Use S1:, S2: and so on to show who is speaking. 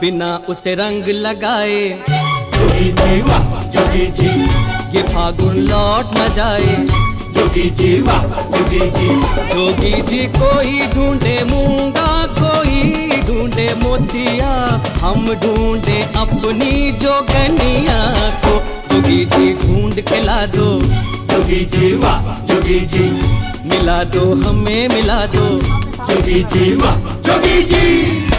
S1: बिना उसे रंग लगाए।
S2: जोगी जी वाह जोगी जी,
S1: ये फागुन लौट न जाए।
S2: जोगी जी वाह जोगी जी।
S1: जोगी जी कोई ढूंढे मूंगा, कोई ढूंढे मोतिया, हम ढूंढे अपनी जोगनिया को। जोगी जी ढूंढ के ला दो।
S2: जोगी जी वाह जोगी जी,
S1: मिला दो हमें मिला दो।
S2: जोगी जी वाह जोगी जी।